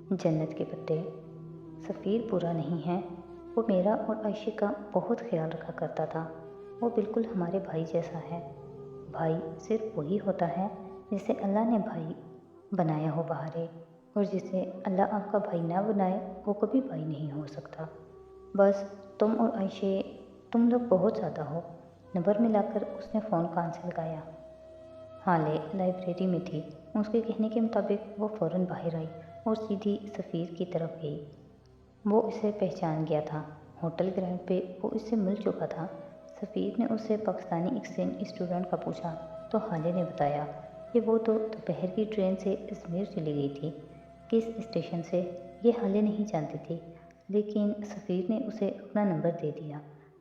जन्नत के पत्ते। सफ़ीर बुरा नहीं है, वो मेरा और आयशे का बहुत ख्याल रखा करता था। वो बिल्कुल हमारे भाई जैसा है। भाई सिर्फ वही होता है जिसे अल्लाह ने भाई बनाया हो बहारे, और जिसे अल्लाह आपका भाई ना बनाए वो कभी भाई नहीं हो सकता। बस तुम और आयशे, तुम लोग बहुत ज़्यादा हो। नंबर मिलाकर उसने फ़ोन कान से लगाया। हाले लाइब्रेरी में थी। उसके कहने के मुताबिक वो फ़ौरन बाहर आई और सीधी सफ़ीर की तरफ गई। वो इसे पहचान गया था। होटल ग्रैंड पे वो इससे मिल चुका था। सफ़ीर ने उससे पाकिस्तानी एक्सचेंज स्टूडेंट का पूछा तो हाले ने बताया कि वो तो दोपहर की ट्रेन से अजमेर चली गई थी। किस स्टेशन से ये हाले नहीं जानती थी, लेकिन सफ़ीर ने उसे अपना नंबर दे दिया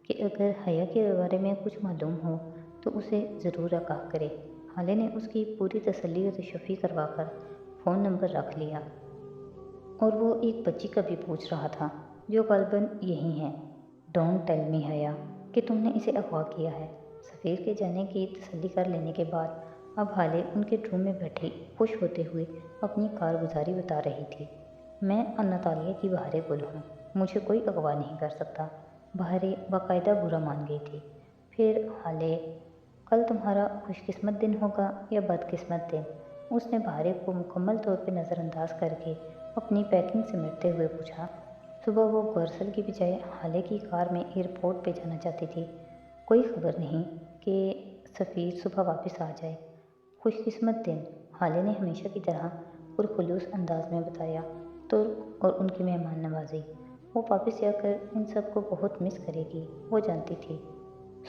कि अगर हया के बारे में कुछ मालूम हो तो उसे ज़रूर आगाह करे। हाले ने उसकी पूरी तसल्ली और तशफ़ी करवाकर फ़ोन नंबर रख लिया, और वो एक बच्ची का भी पूछ रहा था जो ग़ालिबन यही है। डोंट टेल मी हया कि तुमने इसे अगवा किया है। सफ़ीर के जाने की तसल्ली कर लेने के बाद अब हाले उनके रूम में बैठी खुश होते हुए अपनी कारगुजारी बता रही थी। मैं अनातालिया की बहारे गुल हूँ, मुझे कोई अगवा नहीं कर सकता। बहारे बाकायदा बुरा मान गई थी। फिर हाले, कल तुम्हारा खुशकिस्मत दिन होगा या बदकिस्मत दिन? उसने बहारे को मुकम्मल तौर पर नज़रअंदाज करके अपनी पैकिंग समेटते हुए पूछा। सुबह वो गौरसल की बजाय हाले की कार में एयरपोर्ट पे जाना चाहती थी। कोई खबर नहीं कि सफ़ीर सुबह वापस आ जाए। खुशकिस्मत दिन, हाले ने हमेशा की तरह पुरखुलूस अंदाज में बताया। तुर्क और उनकी मेहमान नवाजी, वो वापस जाकर इन सब को बहुत मिस करेगी, वो जानती थी।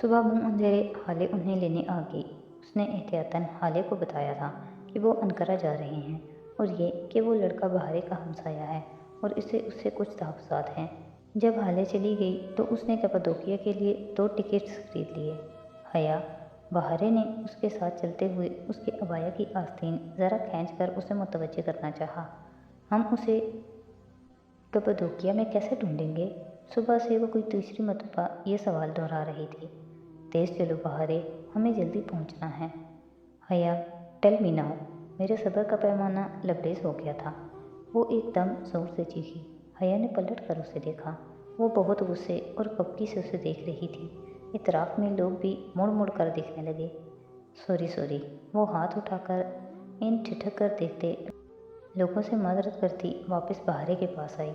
सुबह मुँह अंधेरे हाले उन्हें लेने आ गई। उसने एहतियातन हाले को बताया था कि वो अनकरा जा रहे हैं, और ये कि वो लड़का बहारे का हमसाया है और इससे उससे कुछ तहफ़्फ़ुज़ात हैं। जब हाले चली गई तो उसने कप्पादोकिया के लिए 2 टिकट्स खरीद लिए। हया, बहारे ने उसके साथ चलते हुए उसके अबाया की आस्तीन ज़रा खींचकर उसे मुतवज्जे करना चाहा। हम उसे कप्पादोकिया में कैसे ढूंढेंगे? सुबह से वो कोई तीसरी मरतबा ये सवाल दोहरा रही थी। तेज़ चलो बहारे, हमें जल्दी पहुंचना है। हया, टेल मी नाउ। मेरे सब्र का पैमाना लबरेज हो गया था। वो एकदम ज़ोर से चीखी। हया ने पलट कर उसे देखा। वो बहुत गुस्से और कपटी से उसे देख रही थी। इतराफ़ में लोग भी मुड़ मुड़ कर देखने लगे। सॉरी सॉरी, वो हाथ उठाकर इन ठिठक कर देखते लोगों से माजरत करती वापस बहारे के पास आई।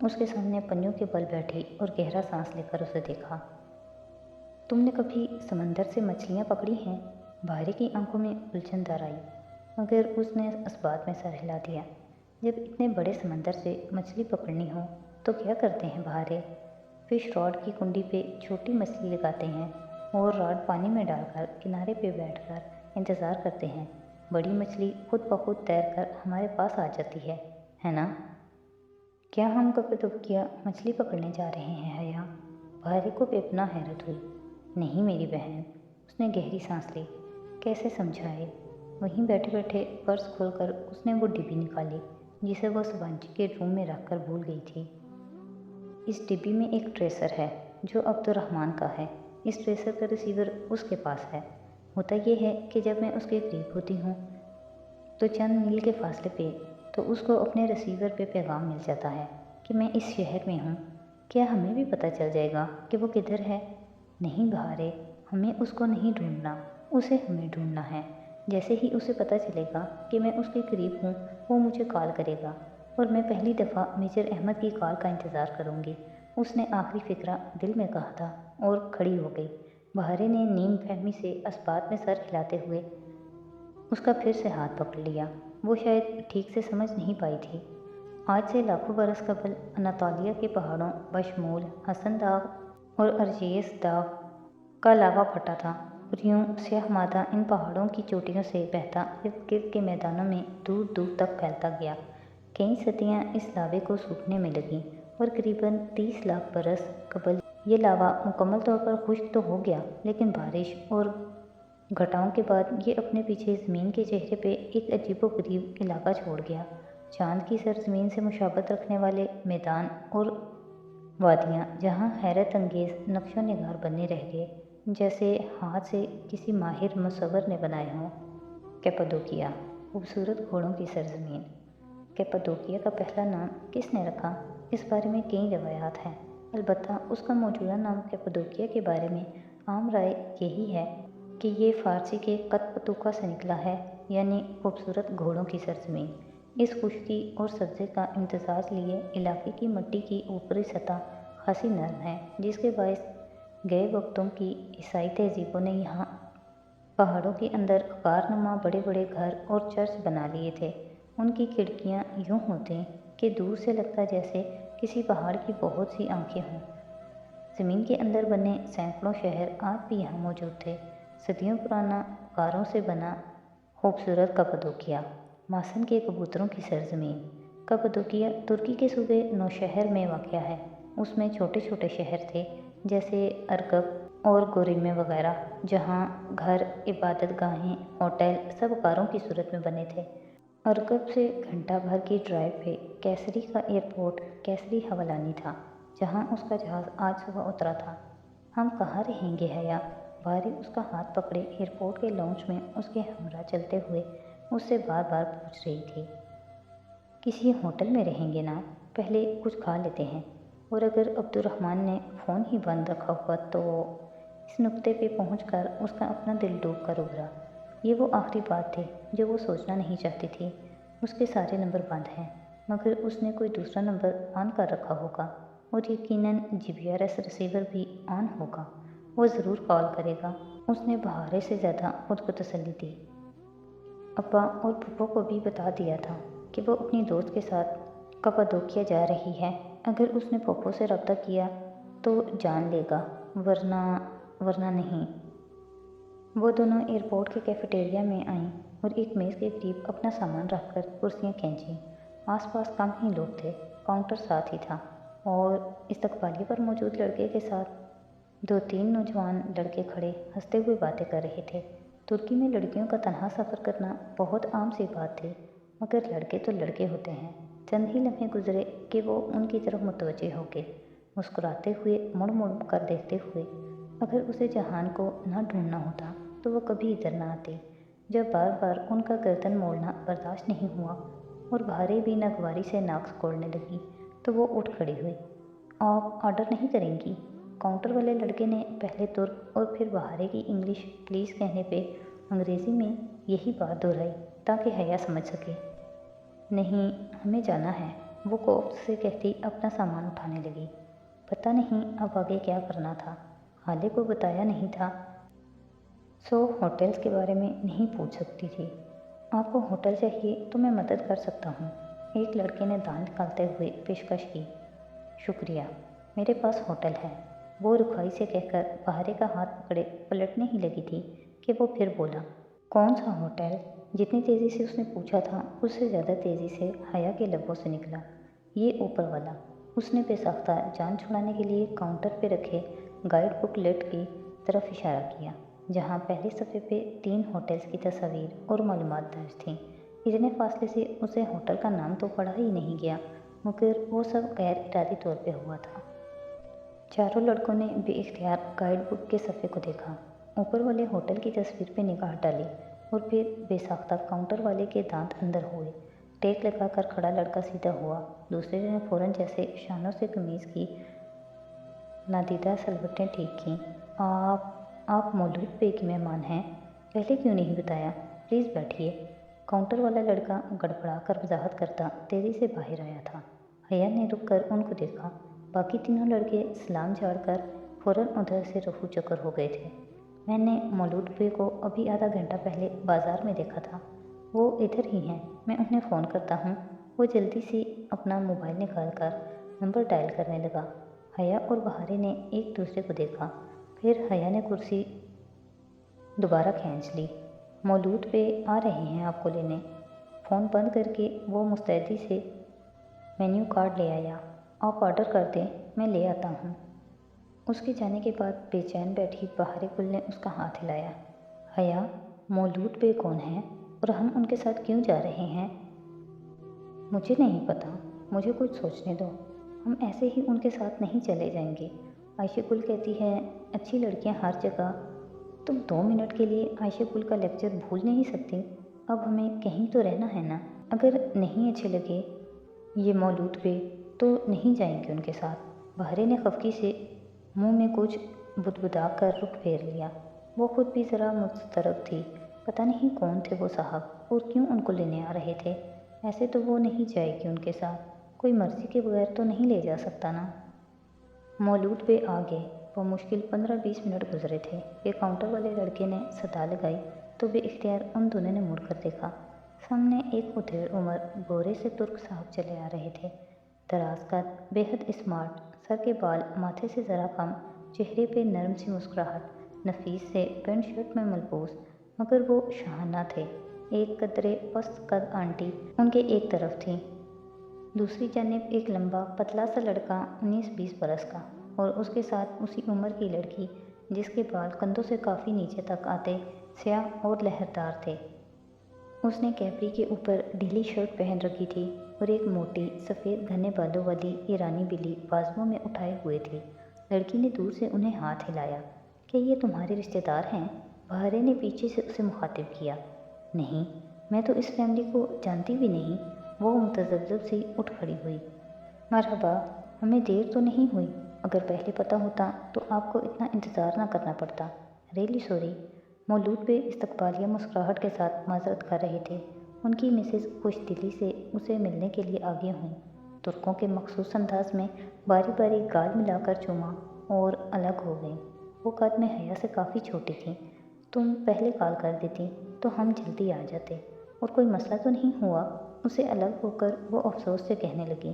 उसके सामने पन्नियों के बल बैठी और गहरा सांस लेकर उसे देखा। तुमने कभी समंदर से मछलियाँ पकड़ी हैं? बहारे की आंखों में उलझन दर आई, मगर उसने इस बात में सर हिला दिया। जब इतने बड़े समंदर से मछली पकड़नी हो तो क्या करते हैं बहारे? फिश रॉड की कुंडी पे छोटी मछली लगाते हैं और रॉड पानी में डालकर किनारे पे बैठकर इंतज़ार करते हैं। बड़ी मछली खुद ब खुद तैर कर हमारे पास आ जाती है ना? क्या हम कप्पादोकिया मछली पकड़ने जा रहे हैं हया? बहारे को बेपनाह हैरत हुई। नहीं मेरी बहन, उसने गहरी सांस ली। कैसे समझाए? वहीं बैठे बैठे पर्स खोलकर उसने वो डिब्बी निकाली जिसे वो शिवांशी के रूम में रखकर भूल गई थी। इस डिब्बी में एक ट्रेसर है जो अब्दुर्रहमान का है। इस ट्रेसर का रिसीवर उसके पास है। होता ये है कि जब मैं उसके करीब होती हूँ तो चंद मील के फासले पे तो उसको अपने रिसीवर पे पैगाम मिल जाता है कि मैं इस शहर में हूँ। क्या हमें भी पता चल जाएगा कि वो किधर है? नहीं बहारे, हमें उसको नहीं ढूंढना, उसे हमें ढूंढना है। जैसे ही उसे पता चलेगा कि मैं उसके करीब हूँ वो मुझे कॉल करेगा, और मैं पहली दफ़ा मेजर अहमद की कॉल का इंतज़ार करूँगी। उसने आखिरी फिक्रा दिल में कहा था और खड़ी हो गई। बहारे ने नीम फहमी से इस बात में सर हिलाते हुए उसका फिर से हाथ पकड़ लिया। वो शायद ठीक से समझ नहीं पाई थी। आज से लाखों बरस कबल अनातोलिया के पहाड़ों बशमूल हसन दाग और अर्जेस दाग का लावा फटा था, और यूं स्याह मादा इन पहाड़ों की चोटियों से बहता इर्द गिर्द के मैदानों में दूर दूर तक फैलता गया। कई सदियां इस लावे को सूखने में लगीं, और करीबन 30 लाख बरस कबल ये लावा मुकम्मल तौर पर खुश्क तो हो गया, लेकिन बारिश और घटाओं के बाद ये अपने पीछे ज़मीन के चेहरे पे एक अजीबोगरीब इलाका छोड़ गया। चाँद की सरजमीन से मुशाबत रखने वाले मैदान और वादियाँ जहाँ हैरत अंगेज़ नक्शो निगार बने रह गए, जैसे हाथ से किसी माहिर मुसव्विर ने बनाए हों। कैपाडोकिया, खूबसूरत घोड़ों की सरजमीन। कैपाडोकिया का पहला नाम किसने रखा, इस बारे में कई रवायात हैं। अलबत्ता उसका मौजूदा नाम कैपाडोकिया के बारे में आम राय यही है कि ये फ़ारसी के कतपतुका से निकला है, यानी खूबसूरत घोड़ों की सरज़मीन। इस खुश्की और सब्ज़े का इम्तियाज़ लिए इलाके की मिट्टी की ऊपरी सतह खासी नरम है, जिसके बायस गए वक्तों की ईसाई तहज़ीबों ने यहाँ पहाड़ों के अंदर आकारनुमा बड़े बड़े घर और चर्च बना लिए थे। उनकी खिड़कियाँ यूँ होती कि दूर से लगता जैसे किसी पहाड़ की बहुत सी आंखें हों। ज़मीन के अंदर बने सैकड़ों शहर आज भी यहाँ मौजूद थे। सदियों पुराना कारों से बना खूबसूरत कप्पादोकिया, मासन के कबूतरों की सरज़मीन। कप्पादोकिया तुर्की के सूबे नौशहर में वाक़या है। उसमें छोटे छोटे शहर थे, जैसे अरकब और गोरिमे वगैरह, जहाँ घर, इबादत गाहें, होटल सब कारों की सूरत में बने थे। अरकब से घंटा भर की ड्राइव पे कैसरी का एयरपोर्ट कैसरी हवालानी था, जहाँ उसका जहाज़ आज सुबह उतरा था। हम कहाँ रहेंगे हया, बारी उसका हाथ पकड़े एयरपोर्ट के लॉन्च में उसके हमरा चलते हुए उससे बार बार पूछ रही थी। किसी होटल में रहेंगे ना, पहले कुछ खा लेते हैं, और अगर अब्दुर्रहमान ने फ़ोन ही बंद रखा हुआ तो। इस नुक्ते पे पहुंचकर उसका अपना दिल डूब कर उभरा। ये वो आखिरी बात थी जो वो सोचना नहीं चाहती थी। उसके सारे नंबर बंद हैं, मगर उसने कोई दूसरा नंबर ऑन कर रखा होगा, और यकीनन जीपीआरएस रिसीवर भी ऑन होगा। वो ज़रूर कॉल करेगा, उसने बहारे से ज़्यादा खुद को तसल्ली दी। अब्बा और पप्पो को भी बता दिया था कि वो अपनी दोस्त के साथ कप्पादोकिया जा रही है। अगर उसने पप्पो से रब्ता किया तो जान लेगा, वरना नहीं। वो दोनों एयरपोर्ट के कैफेटेरिया में आईं और एक मेज़ के करीब अपना सामान रखकर कुर्सियाँ खींचीं। आसपास कम ही लोग थे, काउंटर साथ ही था, और इस्तकबालिये पर मौजूद लड़के के साथ 2-3 नौजवान लड़के खड़े हंसते हुए बातें कर रहे थे। तुर्की में लड़कियों का तन्हा सफ़र करना बहुत आम सी बात थी, मगर लड़के तो लड़के होते हैं। चंद ही लम्हे गुजरे कि वो उनकी तरफ मुतवज्जे हो गए, मुस्कुराते हुए मुड़ मुड़ कर देखते हुए। अगर उसे जहान को न ढूंढना होता तो वो कभी इधर न आती। जब बार बार उनका गर्दन मोड़ना बर्दाश्त नहीं हुआ और बहारे भी नागवारी से नाक सिकोड़ने लगी, तो वो उठ खड़ी हुई। आप ऑर्डर नहीं करेंगी? काउंटर वाले लड़के ने पहले तुर्क और फिर बहारे की इंग्लिश प्लीज़ कहने पे अंग्रेज़ी में यही बात दोहराई ताकि हया समझ सके। नहीं, हमें जाना है, वो कोफ्त से कहती अपना सामान उठाने लगी। पता नहीं अब आगे क्या करना था। हाले को बताया नहीं था, सो होटल्स के बारे में नहीं पूछ सकती थी। आपको होटल चाहिए तो मैं मदद कर सकता हूँ, एक लड़के ने दांत निकालते हुए पेशकश की। शुक्रिया, मेरे पास होटल है, वो रुखाई से कहकर बहारे का हाथ पकड़े पलटने ही लगी थी कि वो फिर बोला। कौन सा होटल? जितनी तेज़ी से उसने पूछा था उससे ज़्यादा तेज़ी से हया के लबों से निकला, ये ऊपर वाला। उसने बेसाख्ता जान छुड़ाने के लिए काउंटर पे रखे गाइड बुकलेट की तरफ इशारा किया, जहाँ पहले सफ़े पे 3 होटल्स की तस्वीर और मालूमात दर्ज थीं। इतने फासले से उसे होटल का नाम तो पढ़ा ही नहीं गया, मगर वो सब गैर इरादी तौर पे हुआ था। चारों लड़कों ने बेइख्तियार गाइड बुक के सफ़े को देखा, ऊपर वाले होटल की तस्वीर पे निगाह डाली और फिर बेसाख्ता काउंटर वाले के दांत अंदर हुए। टेक लगाकर खड़ा लड़का सीधा हुआ, दूसरे ने फ़ौरन जैसे शानों से कमीज़ की नादीदा सलवटें ठीक कीं। आप मौलूद पे के मेहमान हैं, पहले क्यों नहीं बताया? प्लीज़ बैठिए। काउंटर वाला लड़का गड़बड़ा कर वजाहत करता तेज़ी से बाहर आया था। हया ने रुक कर उनको देखा। बाकी तीनों लड़के सलाम झाड़कर फ़ौरन उधर से रफू चक्कर हो गए थे। मैंने मौलूद पे को अभी आधा घंटा पहले बाज़ार में देखा था, वो इधर ही हैं, मैं उन्हें फ़ोन करता हूँ। वो जल्दी से अपना मोबाइल निकाल कर नंबर डायल करने लगा। हया और बहारे ने एक दूसरे को देखा, फिर हया ने कुर्सी दोबारा खींच ली। मौलूद पे आ रहे हैं आपको लेने। फ़ोन बंद करके वो मुस्तैदी से मेन्यू कार्ड ले आया। आप ऑर्डर कर दें, मैं ले आता हूँ। उसके जाने के बाद बेचैन बैठी बहारे कुल ने उसका हाथ हिलाया। हया, मौलूद पे कौन है और हम उनके साथ क्यों जा रहे हैं? मुझे नहीं पता, मुझे कुछ सोचने दो। हम ऐसे ही उनके साथ नहीं चले जाएंगे। आयशा कुल कहती है अच्छी लड़कियां हर जगह। तुम 2 मिनट के लिए आयशा कुल का लेक्चर भूल नहीं सकती? अब हमें कहीं तो रहना है ना। اگر نہیں اچھے لگے یہ مولود پہ تو نہیں جائیں گے ان کے ساتھ۔ بہرے نے خفگی سے منہ میں کچھ بدبدا کر رخ پھیر لیا۔ وہ خود بھی ذرا مضطرب تھی، پتہ نہیں کون تھے وہ صاحب اور کیوں ان کو لینے آ رہے تھے۔ ایسے تو وہ نہیں جائے گی ان کے ساتھ، کوئی مرضی کے بغیر تو نہیں لے جا سکتا نا۔ مولود پہ آ گئے۔ بمشکل 15-20 منٹ گزرے تھے کہ کاؤنٹر والے لڑکے نے صدا لگائی تو بے اختیار ان دونوں نے مڑ کر دیکھا۔ سامنے ایک ادھیڑ عمر گورے سے ترک صاحب چلے آ رہے تھے۔ دراز قد، بے حد اسمارٹ، سر کے بال ماتھے سے ذرا کم، چہرے پہ نرم سی مسکراہٹ، نفیس سے پینٹ شرٹ میں ملبوس، مگر وہ شاہانہ تھے۔ ایک قدرے پست قد آنٹی ان کے ایک طرف تھی، دوسری جانب ایک لمبا پتلا سا لڑکا 19-20 برس کا، اور اس کے ساتھ اسی عمر کی لڑکی جس کے بال کندھوں سے کافی نیچے تک آتے، سیاہ اور لہردار تھے۔ اس نے کیپری کے اوپر ڈھیلی شرٹ پہن رکھی تھی اور ایک موٹی سفید گھنے بالوں والی ایرانی بلی بازوؤں میں اٹھائے ہوئے تھی۔ لڑکی نے دور سے انہیں ہاتھ ہلایا۔ کیا یہ تمہارے رشتہ دار ہیں؟ بہرے نے پیچھے سے اسے مخاطب کیا۔ نہیں، میں تو اس فیملی کو جانتی بھی نہیں۔ وہ متذبذب سی اٹھ کھڑی ہوئی۔ مرحبا، ہمیں دیر تو نہیں ہوئی؟ اگر پہلے پتہ ہوتا تو آپ کو اتنا انتظار نہ کرنا پڑتا۔ Really sorry. مولود پہ استقبالیہ مسکراہٹ کے ساتھ معذرت کر رہے تھے۔ ان کی مسز خوش دلی سے اسے ملنے کے لیے آگے ہوئیں۔ ترکوں کے مخصوص انداز میں باری باری گال ملا کر چوما اور الگ ہو گئیں۔ وہ قد میں حیا سے کافی چھوٹی تھیں۔ تم پہلے کال کر دیتی تو ہم جلدی آ جاتے۔ اور کوئی مسئلہ تو نہیں ہوا؟ اسے الگ ہو کر وہ افسوس سے کہنے لگی۔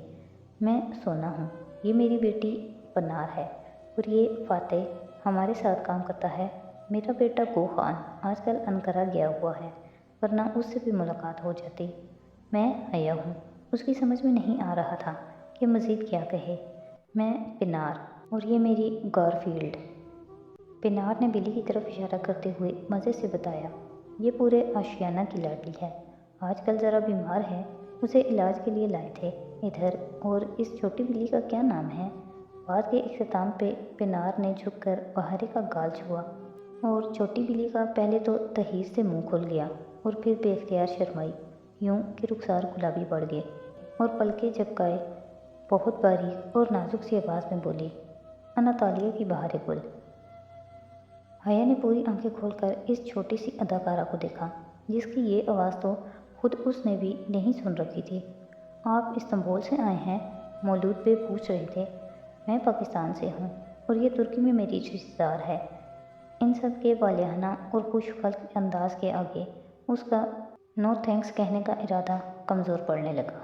میں سونا ہوں، یہ میری بیٹی پنار ہے، اور یہ فاتح ہمارے ساتھ کام کرتا ہے۔ میرا بیٹا گو خان آج کل انقرہ گیا ہوا ہے، ورنہ اس سے بھی ملاقات ہو جاتی۔ میں حیا ہوں۔ اس کی سمجھ میں نہیں آ رہا تھا کہ مزید کیا کہے۔ میں پنار، اور یہ میری گارفیلڈ۔ پنار نے بلی کی طرف اشارہ کرتے ہوئے مزے سے بتایا۔ یہ پورے آشیانہ کی لاڈلی ہے، آج کل ذرا بیمار ہے، اسے علاج کے لیے لائے تھے ادھر۔ اور اس چھوٹی بلی کا کیا نام ہے؟ بات کے اختتام پہ پنار نے جھک کر بہارے کا گال چھوا، اور چھوٹی بلی کا پہلے تو تحیر سے منہ کھل گیا اور پھر بے اختیار شرمائی، یوں کہ رخسار گلابی پڑ گئے اور پلکیں جھپکائے بہت باریک اور نازک سی آواز میں بولی، اناتالیہ کی بہار گل۔ حیا نے پوری آنکھیں کھول کر اس چھوٹی سی اداکارہ کو دیکھا، جس کی یہ آواز تو خود اس نے بھی نہیں سن رکھی تھی۔ آپ استنبول سے آئے ہیں؟ مولود بے پوچھ رہے تھے۔ میں پاکستان سے ہوں، اور یہ ترکی میں میری رشتہ دار ہے۔ ان سب کے والہانہ اور خوش خلق انداز کے آگے اس کا نو تھینکس کہنے کا ارادہ کمزور پڑنے لگا۔